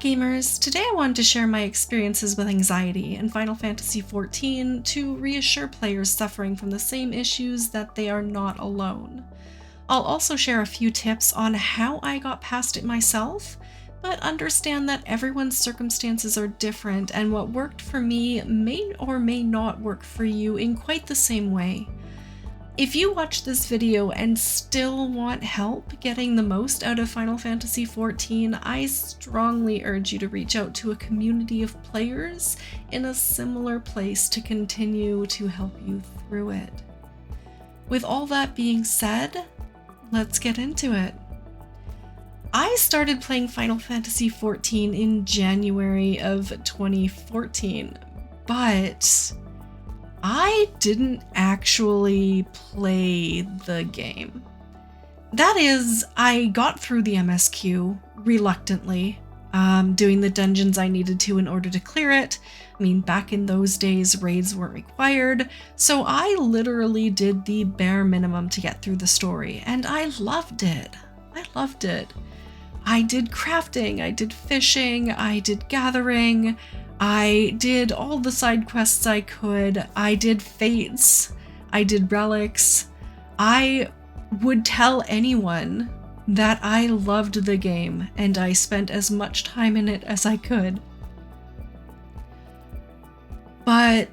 gamers! Today I wanted to share my experiences with anxiety in Final Fantasy XIV to reassure players suffering from the same issues that they are not alone. I'll also share a few tips on how I got past it myself, but understand that everyone's circumstances are different and what worked for me may or may not work for you in quite the same way. If you watch this video and still want help getting the most out of Final Fantasy XIV, I strongly urge you to reach out to a community of players in a similar place to continue to help you through it. With all that being said, let's get into it. I started playing Final Fantasy XIV in January of 2014, but I didn't actually play the game. That is, I got through the MSQ reluctantly, doing the dungeons I needed to in order to clear it. I mean, back in those days, raids weren't required, so I literally did the bare minimum to get through the story, and I loved it. I did crafting, I did fishing, I did gathering, I did all the side quests I could, I did fates, I did relics. I would tell anyone that I loved the game and I spent as much time in it as I could. But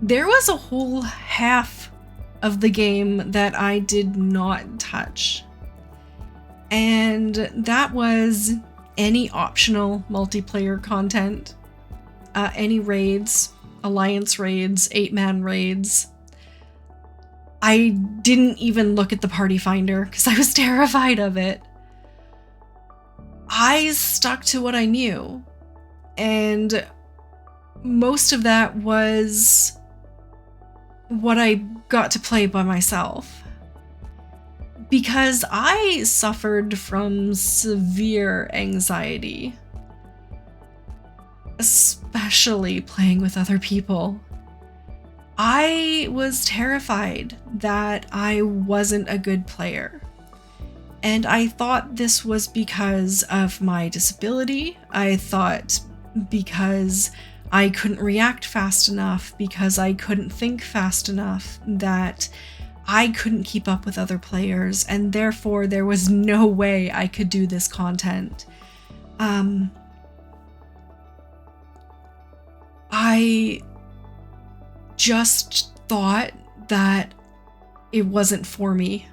there was a whole half of the game that I did not touch. And that was any optional multiplayer content. Any raids, alliance raids, 8-man raids. I didn't even look at the party finder because I was terrified of it. I stuck to what I knew, and most of that was what I got to play by myself. Because I suffered from severe anxiety, especially playing with other people. I was terrified that I wasn't a good player. And I thought this was because of my disability. I thought because I couldn't react fast enough, because I couldn't think fast enough, that I couldn't keep up with other players, and therefore there was no way I could do this content. I just thought that it wasn't for me,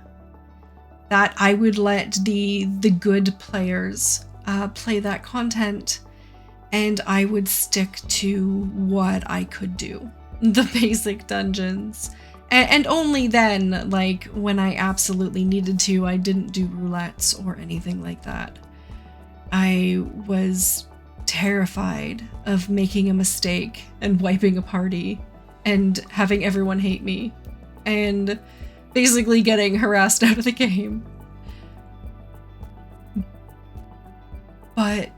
that I would let the good players play that content, and I would stick to what I could do, the basic dungeons. And only then, like, when I absolutely needed to, I didn't do roulettes or anything like that. I was terrified of making a mistake and wiping a party and having everyone hate me and basically getting harassed out of the game. But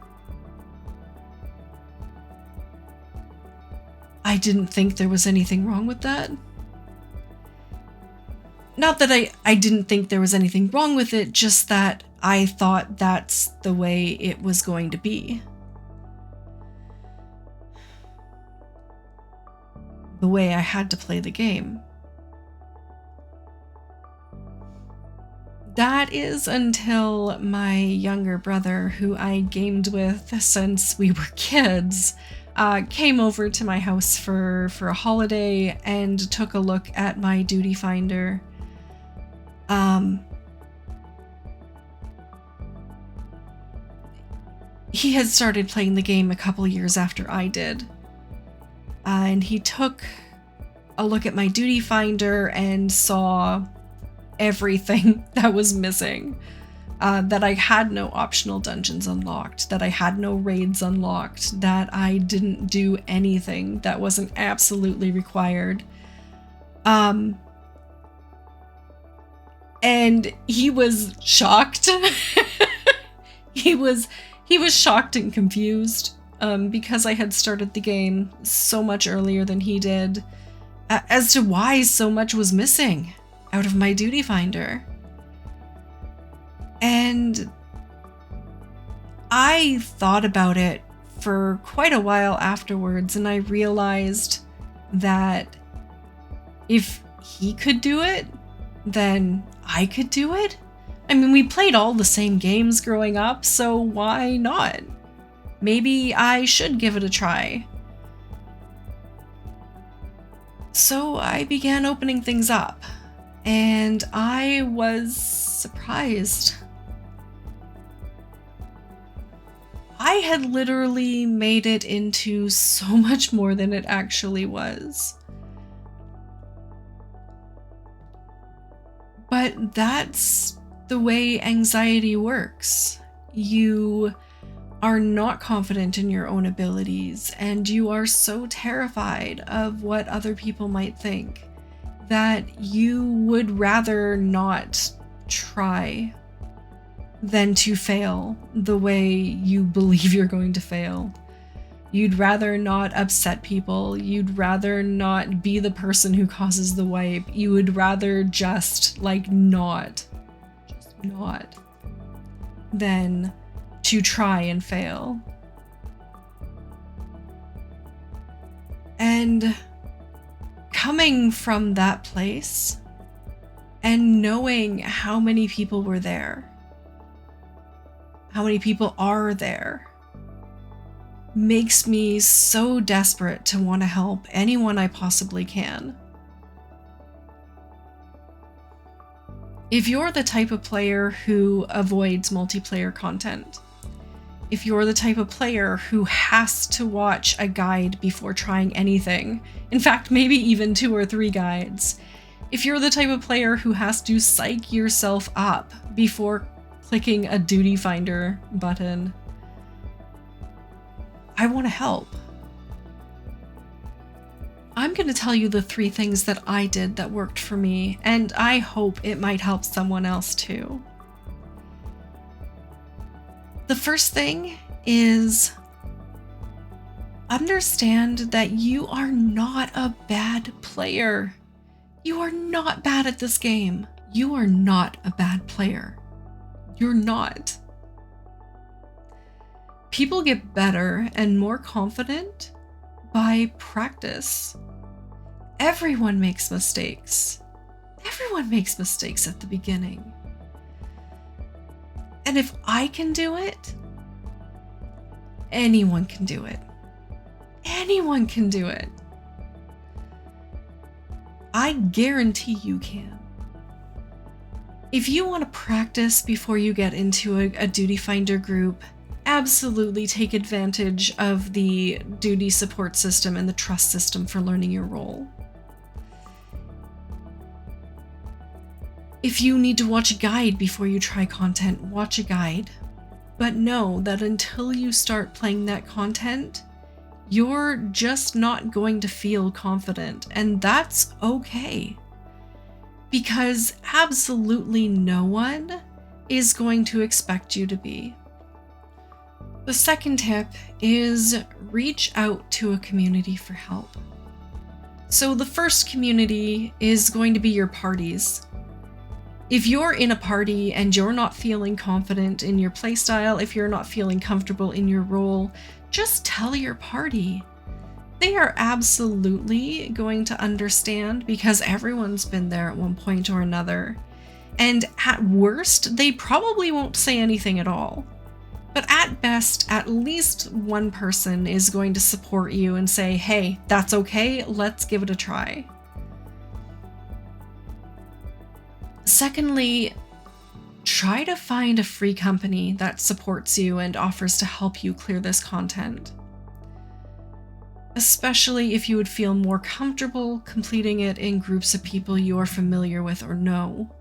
I didn't think there was anything wrong with that. Not that I didn't think there was anything wrong with it, just that I thought that's the way it was going to be. The way I had to play the game. That is until my younger brother, who I gamed with since we were kids, came over to my house for a holiday and took a look at my duty finder. He had started playing the game a couple years after I did, and he took a look at my duty finder and saw everything that was missing. That I had no optional dungeons unlocked, that I had no raids unlocked, that I didn't do anything that wasn't absolutely required. And he was shocked. He was shocked and confused, because I had started the game so much earlier than he did, as to why so much was missing out of my duty finder. And I thought about it for quite a while afterwards, and I realized that if he could do it, then I could do it. I mean, we played all the same games growing up, so why not? Maybe I should give it a try. So I began opening things up, and I was surprised. I had literally made it into so much more than it actually was. But that's the way anxiety works. You are not confident in your own abilities, and you are so terrified of what other people might think that you would rather not try than to fail the way you believe you're going to fail. You'd rather not upset people. You'd rather not be the person who causes the wipe. You would rather just not than to try and fail. And coming from that place and knowing how many people were there, how many people are there, makes me so desperate to want to help anyone I possibly can. If you're the type of player who avoids multiplayer content, if you're the type of player who has to watch a guide before trying anything, in fact, maybe even 2 or 3 guides, if you're the type of player who has to psych yourself up before clicking a duty finder button, I want to help. I'm going to tell you the 3 things that I did that worked for me, and I hope it might help someone else too. The first thing is understand that you are not a bad player. You are not bad at this game. You are not a bad player. You're not. People get better and more confident by practice. Everyone makes mistakes. Everyone makes mistakes at the beginning. And if I can do it, anyone can do it. Anyone can do it. I guarantee you can. If you want to practice before you get into a duty finder group, absolutely take advantage of the duty support system and the trust system for learning your role. If you need to watch a guide before you try content, watch a guide. But know that until you start playing that content, you're just not going to feel confident, and that's okay. Because absolutely no one is going to expect you to be. The second tip is reach out to a community for help. So the first community is going to be your parties. If you're in a party and you're not feeling confident in your playstyle, if you're not feeling comfortable in your role, just tell your party. They are absolutely going to understand because everyone's been there at one point or another. And at worst, they probably won't say anything at all. But at best, at least one person is going to support you and say, hey, that's okay, let's give it a try. Secondly, try to find a free company that supports you and offers to help you clear this content. Especially if you would feel more comfortable completing it in groups of people you are familiar with or know.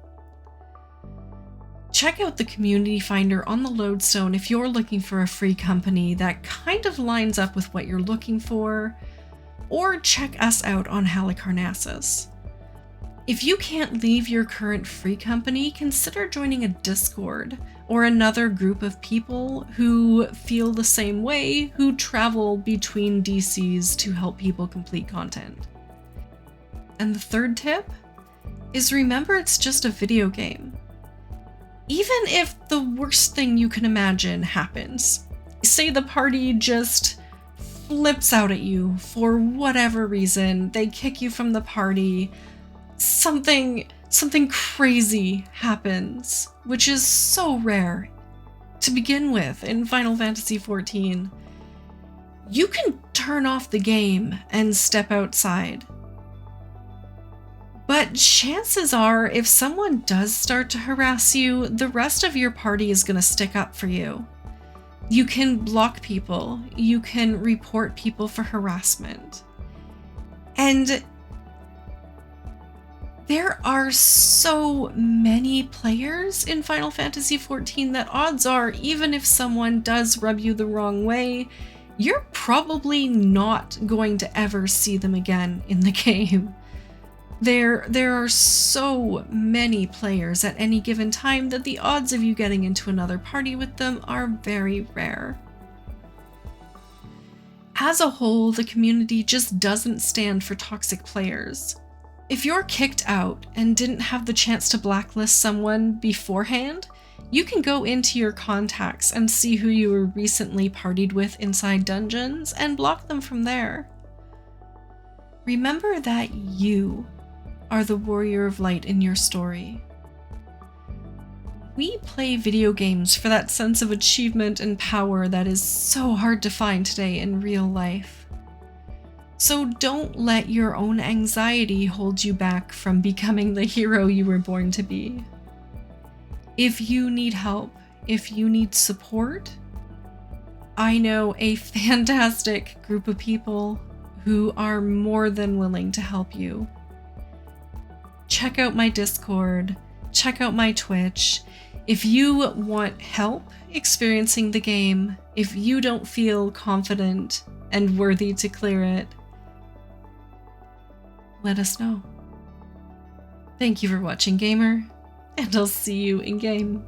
Check out the community finder on the Lodestone if you're looking for a free company that kind of lines up with what you're looking for, or check us out on Halicarnassus. If you can't leave your current free company, consider joining a Discord or another group of people who feel the same way, who travel between DCs to help people complete content. And the third tip is remember it's just a video game. Even if the worst thing you can imagine happens, say the party just flips out at you for whatever reason, they kick you from the party, something crazy happens, which is so rare to begin with in Final Fantasy XIV, you can turn off the game and step outside. But chances are, if someone does start to harass you, the rest of your party is going to stick up for you. You can block people, you can report people for harassment. And there are so many players in Final Fantasy XIV that odds are, even if someone does rub you the wrong way, you're probably not going to ever see them again in the game. There are so many players at any given time that the odds of you getting into another party with them are very rare. As a whole, the community just doesn't stand for toxic players. If you're kicked out and didn't have the chance to blacklist someone beforehand, you can go into your contacts and see who you were recently partied with inside dungeons and block them from there. Remember that you are the warrior of light in your story. We play video games for that sense of achievement and power that is so hard to find today in real life. So don't let your own anxiety hold you back from becoming the hero you were born to be. If you need help, if you need support, I know a fantastic group of people who are more than willing to help you. Check out my Discord, check out my Twitch. If you want help experiencing the game, if you don't feel confident and worthy to clear it, let us know. Thank you for watching, gamer, and I'll see you in game.